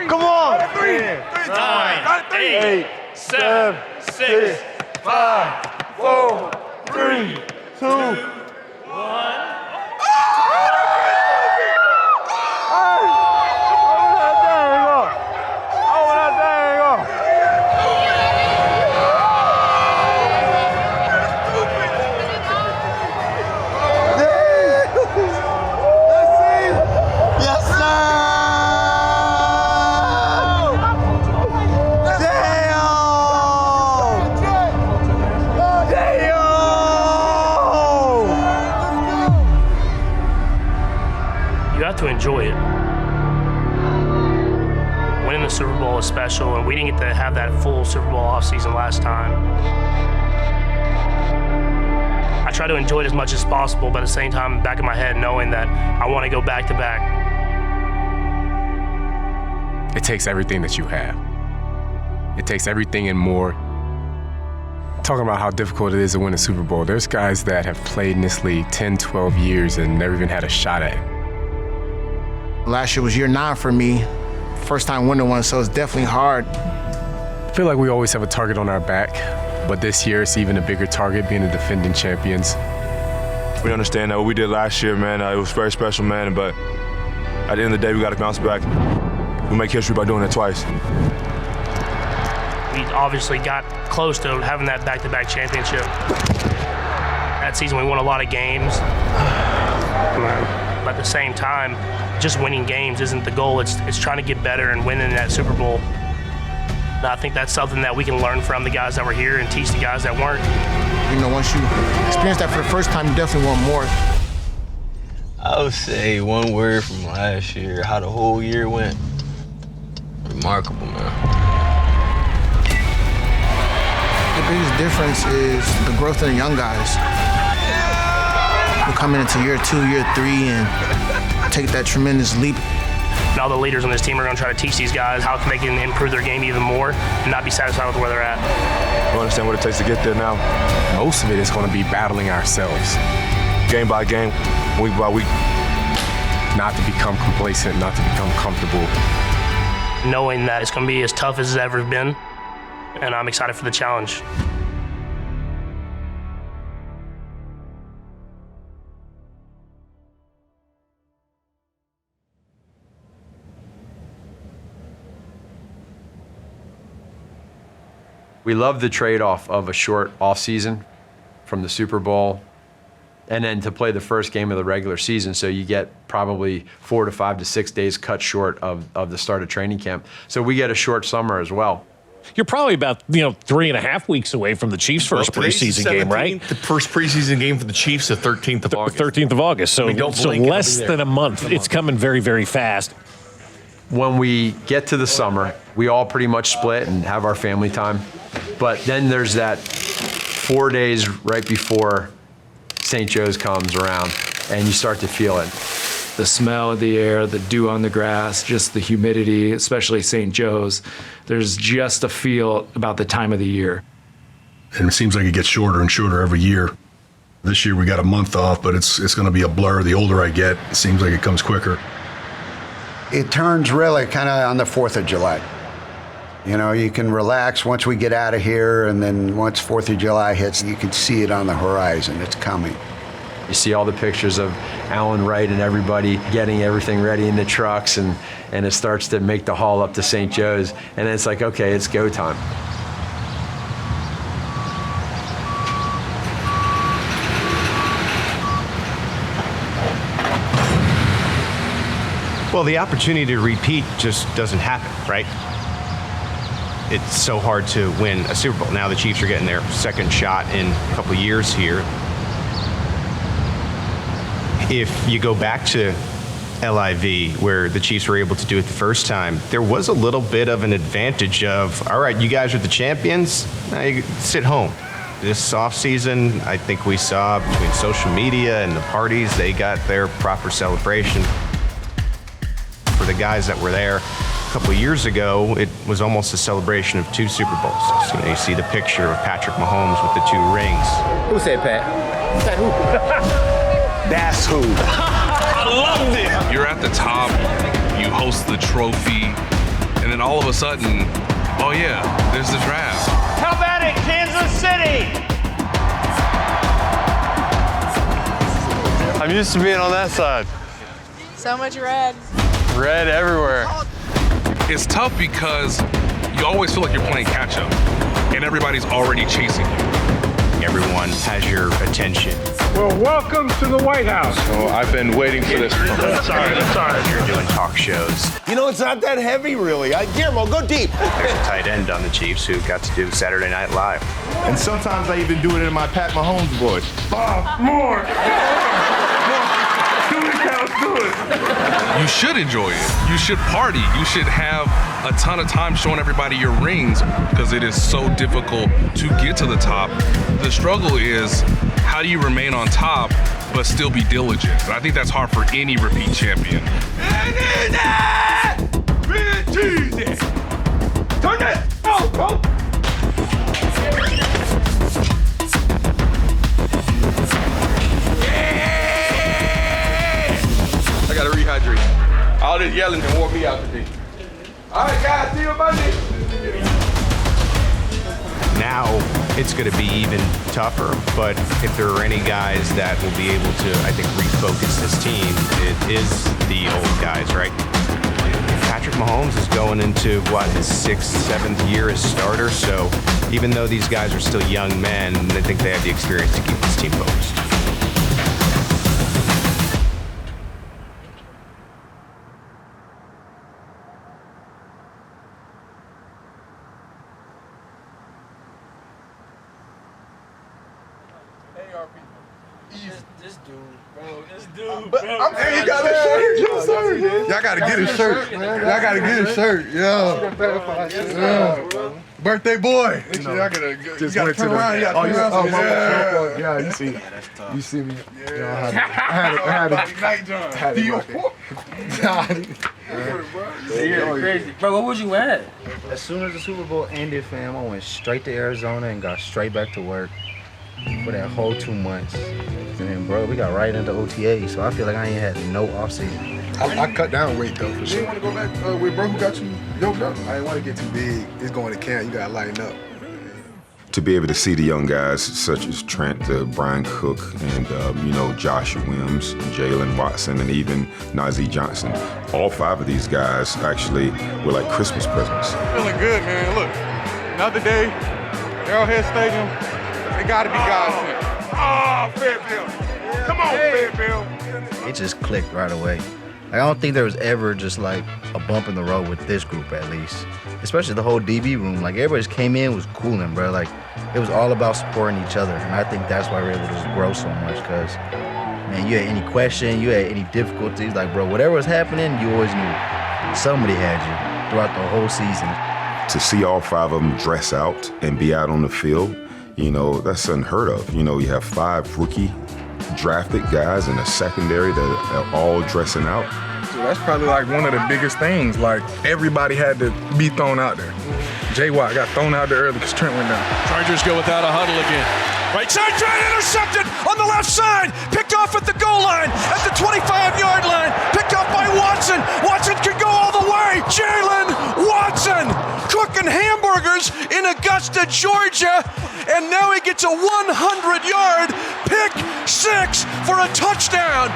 Come on. 9, 8, 7, 6, 5, 4, 3, 2, 1. To enjoy it. Winning the Super Bowl is special, and we didn't get to have that full Super Bowl offseason last time. I try to enjoy it as much as possible, but at the same time, back in my head, knowing that I want to go back to back. It takes everything that you have. It takes everything and more. Talking about how difficult it is to win a Super Bowl, there's guys that have played in this league 10, 12 years and never even had a shot at it. Last year was year 9 for me. First time winning one, so it's definitely hard. I feel like we always have a target on our back, but this year it's even a bigger target being the defending champions. We understand that what we did last year, man, it was very special, man, but at the end of the day, we got to bounce back. We make history by doing it twice. We obviously got close to having that back-to-back championship. That season we won a lot of games, but at the same time, just winning games isn't the goal. It's trying to get better and winning that Super Bowl. And I think that's something that we can learn from the guys that were here and teach the guys that weren't. You know, once you experience that for the first time, you definitely want more. I would say one word from last year, how the whole year went. Remarkable, man. The biggest difference is the growth of the young guys. We're coming into year 2, year 3, and take that tremendous leap. Now the leaders on this team are going to try to teach these guys how they can improve their game even more and not be satisfied with where they're at. We understand what it takes to get there now. Most of it is going to be battling ourselves. Game by game, week by week. Not to become complacent, not to become comfortable. Knowing that it's going to be as tough as it's ever been, and I'm excited for the challenge. We love the trade-off of a short offseason from the Super Bowl and then to play the first game of the regular season, so you get probably 4 to 5 to 6 days cut short of the start of training camp. So we get a short summer as well. You're probably about 3.5 weeks away from the Chiefs' first preseason game, right? The first preseason game for the Chiefs, the 13th of August. 13th of August. So, so less than a month. It's coming very, very fast. When we get to the summer, we all pretty much split and have our family time. But then there's that 4 days right before St. Joe's comes around, and you start to feel it. The smell of the air, the dew on the grass, just the humidity, especially St. Joe's. There's just a feel about the time of the year. And it seems like it gets shorter and shorter every year. This year we got a month off, but it's going to be a blur. The older I get, it seems like it comes quicker. It turns really kind of on the 4th of July. You know, you can relax once we get out of here, and then once 4th of July hits, you can see it on the horizon. It's coming. You see all the pictures of Alan Wright and everybody getting everything ready in the trucks, and it starts to make the haul up to St. Joe's, and then it's like, okay, it's go time. Well, the opportunity to repeat just doesn't happen, right? It's so hard to win a Super Bowl. Now the Chiefs are getting their second shot in a couple of years here. If you go back to LIV, where the Chiefs were able to do it the first time, there was a little bit of an advantage of, all right, you guys are the champions, now you sit home. This offseason, I think we saw between social media and the parties, they got their proper celebration. For the guys that were there a couple of years ago, it was almost a celebration of 2 Super Bowls. So, you see the picture of Patrick Mahomes with the 2 rings. Who said Pat? Pat who? That's who. I loved it. You're at the top. You host the trophy. and then all of a sudden, oh yeah, there's the draft. How about it, Kansas City? I'm used to being on that side. So much red. Red everywhere. It's tough because you always feel like you're playing catch up, and everybody's already chasing you. Everyone has your attention. Well, welcome to the White House. Oh, I've been waiting for this. Sorry. You're doing talk shows. You know, it's not that heavy, really. Guillermo, go deep. There's a tight end on the Chiefs who got to do Saturday Night Live. And sometimes I even do it in my Pat Mahomes voice. More. You should enjoy it. You should party. You should have a ton of time showing everybody your rings because it is so difficult to get to the top. The struggle is how do you remain on top but still be diligent? And I think that's hard for any repeat champion. Turn it! Oh! I gotta rehydrate. All this yelling can wore me out today. All right, guys, see you Monday. Now it's going to be even tougher, but if there are any guys that will be able to, I think, refocus this team, it is the old guys, right? Patrick Mahomes is going into, his 6th, 7th year as starter, so even though these guys are still young men, I think they have the experience to keep this team focused. Hey, you got a shirt. Y'all gotta get his shirt. Y'all gotta get his shirt. Yeah. Birthday boy. You gotta turn around. Yeah, you see. You see me. I had You're crazy. Bro, what would you at? As soon as the Super Bowl ended, fam, I went straight to Arizona and got straight back to work for that whole 2 months. And then, bro, we got right into OTA, so I feel like I ain't had no offseason. I cut down weight, though, for sure. You want to go back with bro who got you yoked up? I didn't want to get too big. It's going to camp. You got to lighten up. To be able to see the young guys such as Trent, Bryan Cook, and Josh Williams, Jaylen Watson, and even Nazeeh Johnson, all 5 of these guys actually were like Christmas presents. Feeling good, man. Look, another day, Arrowhead Stadium, they got to be guys sent. Oh, Fayetteville. Come on, Fayetteville. It just clicked right away. I don't think there was ever just like a bump in the road with this group, at least. Especially the whole DB room. Like, everybody just came in, was cooling, bro. Like, it was all about supporting each other. And I think that's why we were able to just grow so much, because, man, you had any question, you had any difficulties, like, bro, whatever was happening, you always knew somebody had you throughout the whole season. To see all 5 of them dress out and be out on the field, that's unheard of. You have 5 rookie drafted guys in a secondary that are all dressing out. So that's probably like one of the biggest things. Like, everybody had to be thrown out there. J. Watt got thrown out there early because Trent went down. Chargers go without a huddle again. Right side, Trent intercepted on the left side. Picked off at the goal line, at the 25-yard line. Picked off by Watson. Watson could go all the way. Jaylen Watson cooking hamburgers in Augusta, Georgia. And now he gets a 100-yard pick 6 for a touchdown.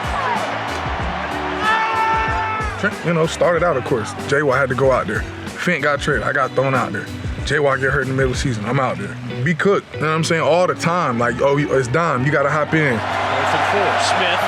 Trent, started out, of course. J-Watt had to go out there. Fent got traded. I got thrown out there. J-Watt get hurt in the middle of the season. I'm out there. Be cooked. You know what I'm saying? All the time. Like, oh, it's dime. You got to hop in. 4th, Smith.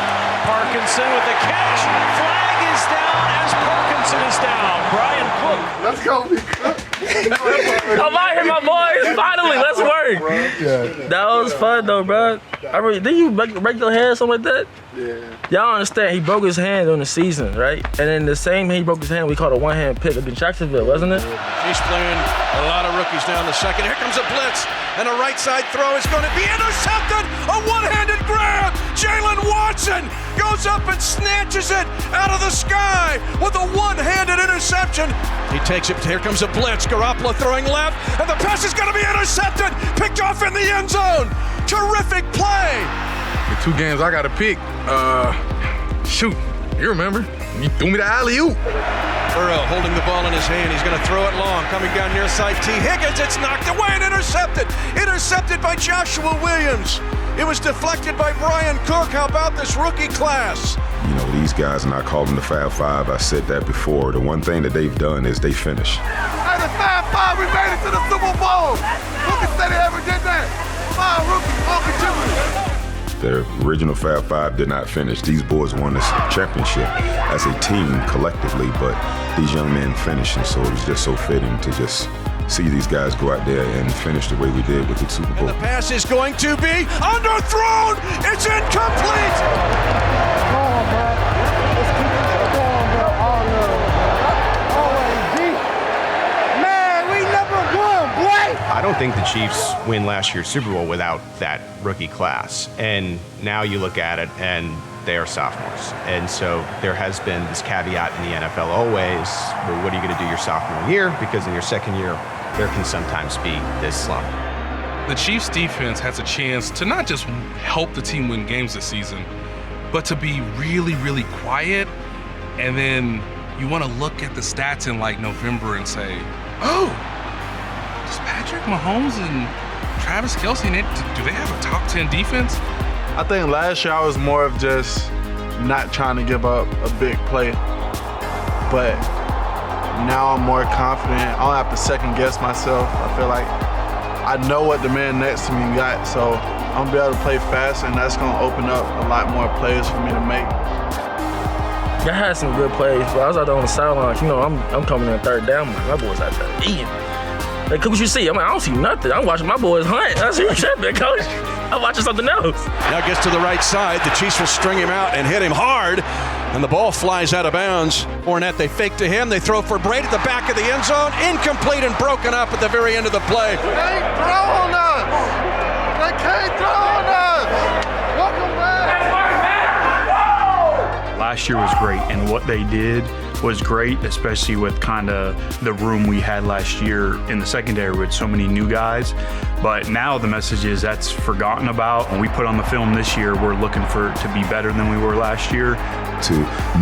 Parkinson with the catch. Flag is down as Parkinson is down. Bryan Cook. Let's go, be cooked. I'm out here, my boys. Finally, let's work. Yeah. That was fun, though, bro. Didn't you break your hand, something like that? Yeah. Y'all understand, he broke his hand during the season, right? And then the same he broke his hand, we called a one-hand pick against Jacksonville, wasn't it? He's playing a lot of rookies down the second. Here comes a blitz, and a right side throw is going to be intercepted. A one-handed grab. Jaylen Watson goes up and snatches it out of the sky with a one-handed interception. He takes it. Here comes a blitz. Garoppolo throwing left, and the pass is going to be intercepted. Picked off in the end zone. Terrific play. The 2 games I got to pick, shoot, you remember? He threw me the alley-oop. Burrow holding the ball in his hand. He's going to throw it long. Coming down near side T. Higgins, it's knocked away and intercepted. Intercepted by Joshua Williams. It was deflected by Bryan Cook. How about this rookie class? You know, these guys, and I call them the Fab Five. I said that before. The one thing that they've done is they finish. Hey, the Fab Five, we made it to the Super Bowl. Who can say they ever did that? 5 rookies, all contributors. The original Fab Five did not finish. These boys won this championship as a team collectively, but these young men finished, and so it was just so fitting to just see these guys go out there and finish the way we did with the Super Bowl. The pass is going to be underthrown. It's incomplete. Come on, bro. Let's keep it going, bro. Always deep. Man, we number 1, boy. I don't think the Chiefs win last year's Super Bowl without that rookie class. And now you look at it, and they are sophomores. And so there has been this caveat in the NFL always, well, what are you going to do your sophomore year? Because in your second year, there can sometimes be this slump. The Chiefs defense has a chance to not just help the team win games this season, but to be really, really quiet. And then you want to look at the stats in like November and say, oh, does Patrick Mahomes and Travis Kelce, do they have a top 10 defense? I think last year I was more of just not trying to give up a big play. But now I'm more confident. I don't have to second guess myself. I feel like I know what the man next to me got, so I'm gonna be able to play fast, and that's gonna open up a lot more plays for me to make. Y'all had some good plays, but I was out there on the sidelines. You know, I'm coming in third down. My boys out there eating. Like, Coach, what you see? I'm like, I don't see nothing. I'm watching my boys hunt. I see what you're saying, Coach. I'm watching something else. Now gets to the right side. The Chiefs will string him out and hit him hard. And the ball flies out of bounds. Fournette, they fake to him. They throw for Brady at the back of the end zone. Incomplete and broken up at the very end of the play. They ain't throwing us. They can't throw on us. Welcome back. Last year was great, and what they did was great, especially with kind of the room we had last year in the secondary with so many new guys. But now the message is that's forgotten about. When we put on the film this year, we're looking to be better than we were last year. To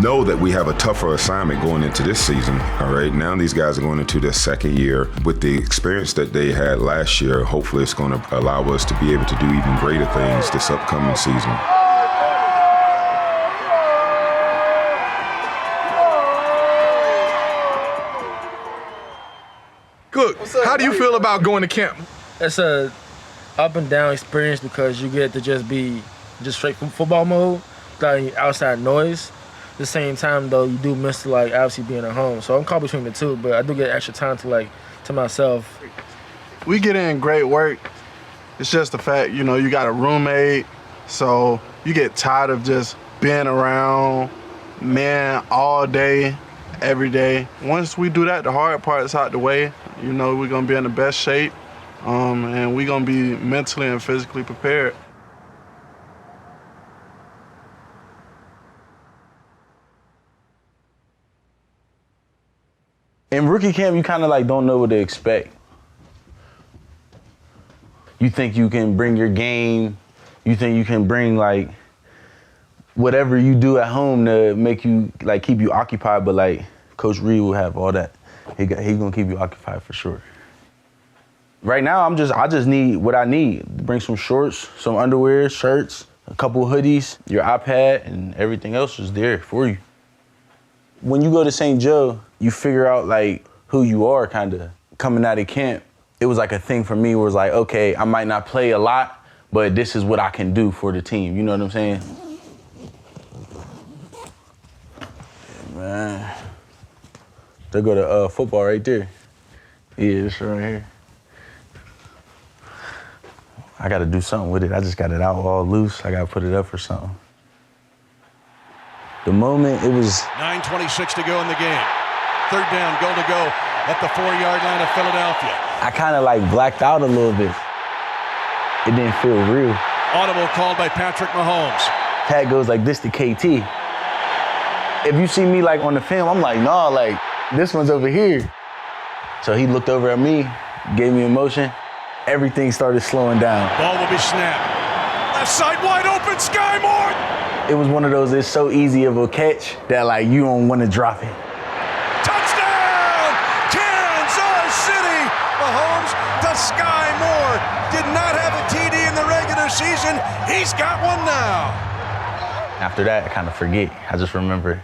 know that we have a tougher assignment going into this season, all right? Now these guys are going into their second year. With the experience that they had last year, hopefully it's going to allow us to be able to do even greater things this upcoming season. Cook, how do you feel about going to camp? It's a up and down experience because you get to just be just straight from football mode, without any outside noise. At the same time, though, you do miss like obviously being at home. So I'm caught between the two, but I do get extra time to myself. We get in great work. It's just the fact, you know, you got a roommate, so you get tired of just being around men all day, every day. Once we do that, the hard part is out the way. You know, we're gonna be in the best shape, and we're gonna be mentally and physically prepared. In rookie camp, you kind of like don't know what to expect. You think you can bring your game. You think you can bring like whatever you do at home to make you like keep you occupied. But like Coach Reid will have all that. He gonna keep you occupied for sure. Right now, I just need what I need. Bring some shorts, some underwear, shirts, a couple hoodies, your iPad, and everything else is there for you. When you go to St. Joe, you figure out like who you are kind of. Coming out of camp, it was like a thing for me where it was like, okay, I might not play a lot, but this is what I can do for the team. You know what I'm saying? Yeah, man. They go to football right there. Yeah, it's right here. I got to do something with it. I just got it out all loose. I got to put it up for something. The moment it was... 9:26 to go in the game. Third down, goal to go at the 4-yard line of Philadelphia. I kind of like blacked out a little bit. It didn't feel real. Audible called by Patrick Mahomes. Tag goes like this to KT. If you see me like on the film, I'm like, nah, like this one's over here. So he looked over at me, gave me a motion. Everything started slowing down. Ball will be snapped. Left side wide open, Skyy Moore. it was one of those, it's so easy of a catch that like you don't want to drop it. Touchdown, Kansas City! Mahomes to Skyy Moore. Did not have a TD in the regular season. He's got one now. After that, I kind of forget. I just remember,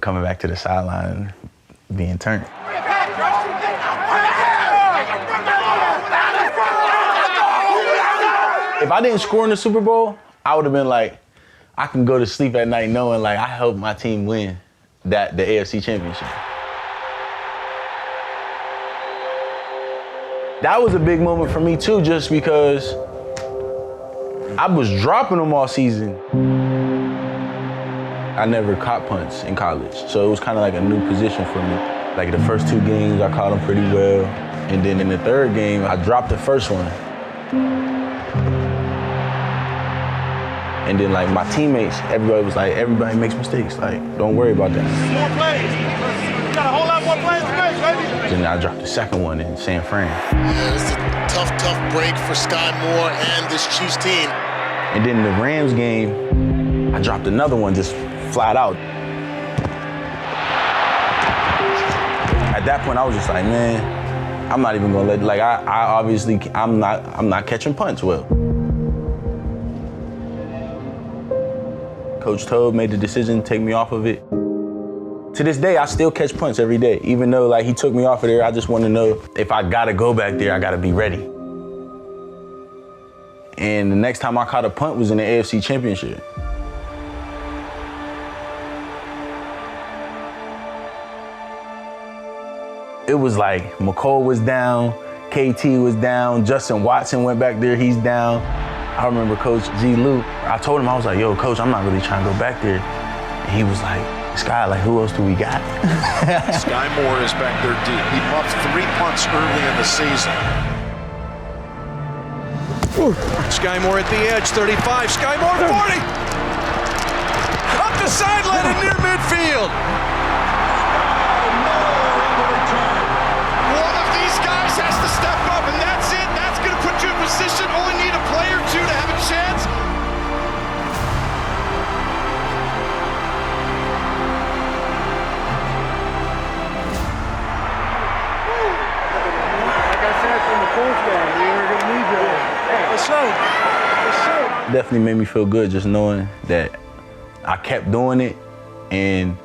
coming back to the sideline and being turned. If I didn't score in the Super Bowl, I would have been like, I can go to sleep at night knowing like I helped my team win the AFC Championship. That was a big moment for me too, just because I was dropping them all season. I never caught punts in college, so it was kind of like a new position for me. Like the first 2 games, I caught them pretty well, and then in the 3rd game, I dropped the first one. And then like my teammates, everybody was like, everybody makes mistakes. Like, don't worry about that. More plays. You got a whole lot more plays to make, baby. Then I dropped the second one in San Fran. Yeah, it's a tough break for Skyy Moore and this Chiefs team. And then the Rams game, I dropped another one just flat out. At that point, I was just like, man, I'm not even gonna let, like, I'm not catching punts well. Coach Toad made the decision to take me off of it. To this day, I still catch punts every day. Even though like he took me off of there, I just want to know if I gotta go back there, I gotta be ready. And the next time I caught a punt was in the AFC Championship. It was like McCall was down, KT was down, Justin Watson went back there, he's down. I remember Coach G. Lou, I told him, I was like, yo, Coach, I'm not really trying to go back there. And he was like, Skyy, like, who else do we got? Skyy Moore is back there deep. He muffed 3 punts early in the season. Skyy Moore at the edge, 35. Skyy Moore, 40. Up the sideline and near midfield. One of these guys has to step up, and that's it. That's going to put you in position. Only need a play or 2 to have a chance. Definitely made me feel good just knowing that I kept doing it, and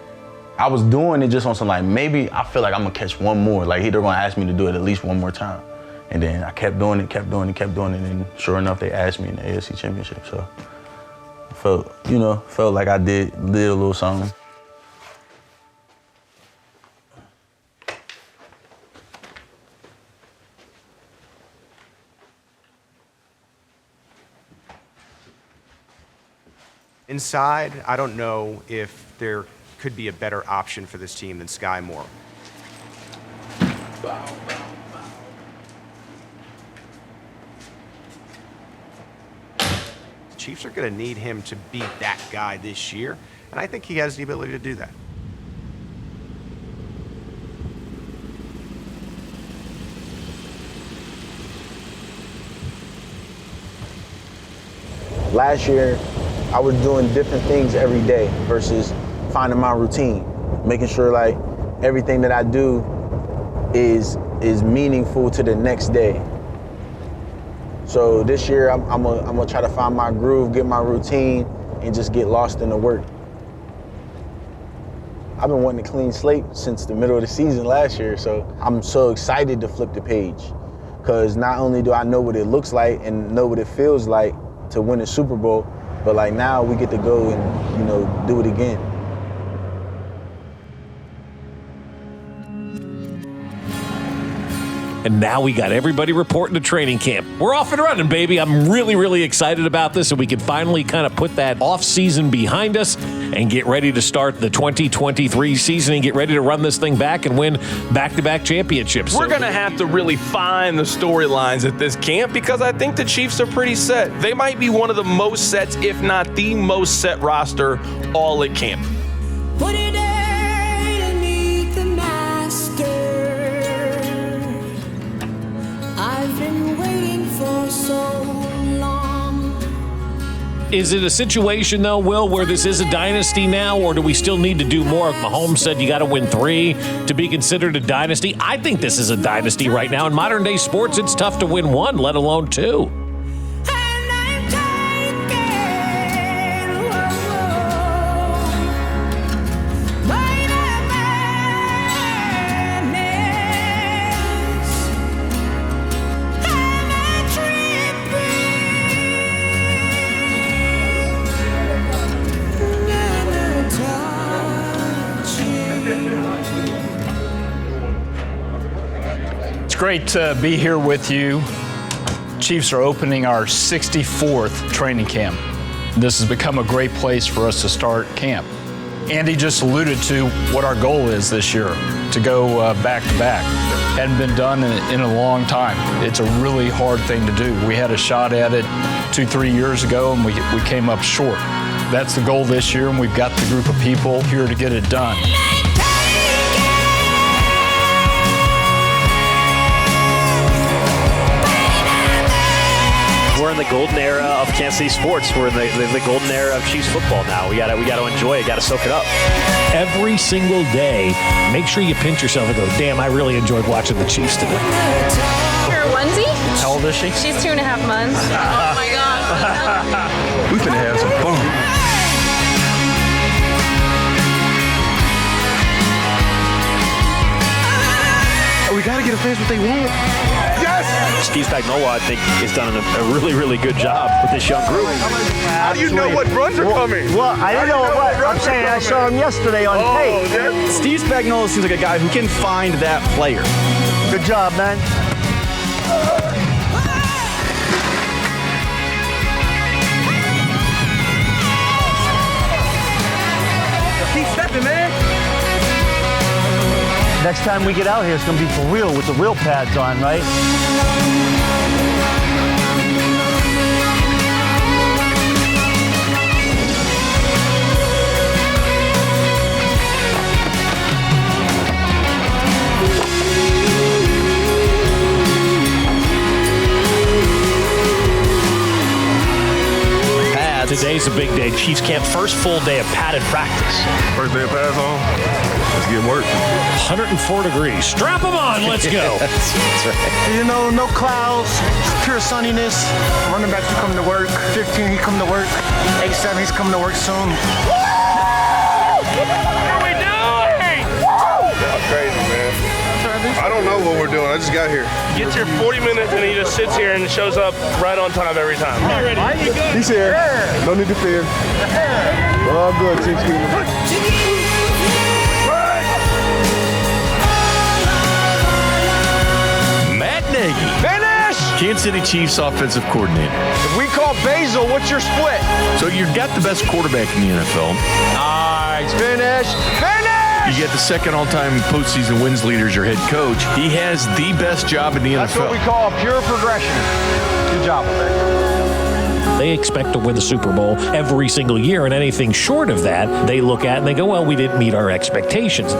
I was doing it just on some like, maybe I feel like I'm gonna catch one more. Like they're gonna ask me to do it at least one more time. And then I kept doing it, and sure enough, they asked me in the AFC Championship. So I felt like I did a little something. Inside, I don't know if there could be a better option for this team than Skyy Moore. The Chiefs are going to need him to be that guy this year, and I think he has the ability to do that. Last year, I was doing different things every day versus finding my routine, making sure like everything that I do is meaningful to the next day. So this year, I'm gonna try to find my groove, get my routine, and just get lost in the work. I've been wanting a clean slate since the middle of the season last year, so I'm so excited to flip the page. Because not only do I know what it looks like and know what it feels like to win a Super Bowl, but like now we get to go and, do it again. And now we got everybody reporting to training camp. We're off and running, baby. I'm really, really excited about this, and we can finally kind of put that off-season behind us and get ready to start the 2023 season and get ready to run this thing back and win back-to-back championships. We're going to have to really find the storylines at this camp because I think the Chiefs are pretty set. They might be one of the most sets, if not the most set roster all at camp. What a day to meet the master. I've been waiting for so long. Is it a situation, though, Will, where this is a dynasty now, or do we still need to do more? Mahomes said you got to win 3 to be considered a dynasty. I think this is a dynasty right now. In modern-day sports, it's tough to win 1, let alone 2. Great to be here with you. Chiefs are opening our 64th training camp. This has become a great place for us to start camp. Andy just alluded to what our goal is this year, to go back to back. Hadn't been done in a long time. It's a really hard thing to do. We had a shot at it 2-3 years ago and we came up short. That's the goal this year, and we've got the group of people here to get it done. We're in the golden era of Kansas City sports. We're in the golden era of Chiefs football now. We gotta enjoy it. Gotta soak it up. Every single day, make sure you pinch yourself and go, damn, I really enjoyed watching the Chiefs today. Her onesie? How old is she? She's 2.5 months. Oh my God. We finna have some fun. We gotta get a fans what they want. Yes! Steve Spagnuolo, I think, has done a really, really good job with this young group. How do you know what runs are coming? Well, I didn't know what. I'm saying I saw him yesterday on tape. Yeah. Steve Spagnuolo seems like a guy who can find that player. Good job, man. Keep stepping, man. Next time we get out here, it's going to be for real with the real pads on, right? Today's a big day. Chiefs camp, first full day of padded practice. First day of pads on. Let's get work. 104 degrees. Strap them on. Let's go. That's right. You know, no clouds, pure sunniness. Running backs coming to work. 15, he coming to work. 8-7, he's coming to work soon. What are we doing? That's crazy, man. I don't know what we're doing. I just got here. Gets here 40 minutes and he just sits here and shows up right on time every time. He's here. No need to fear. We're all good, Chiefs. Matt Nagy, Finish! Kansas City Chiefs offensive coordinator. If we call Basil, what's your split? So you've got the best quarterback in the NFL. Nice. Finish! Finish! You get the second all-time postseason wins leader as your head coach. He has the best job in the That's NFL. what we call a pure progression. Good job, They expect to win the Super Bowl every single year, and anything short of that, they look at and they go, well, we didn't meet our expectations.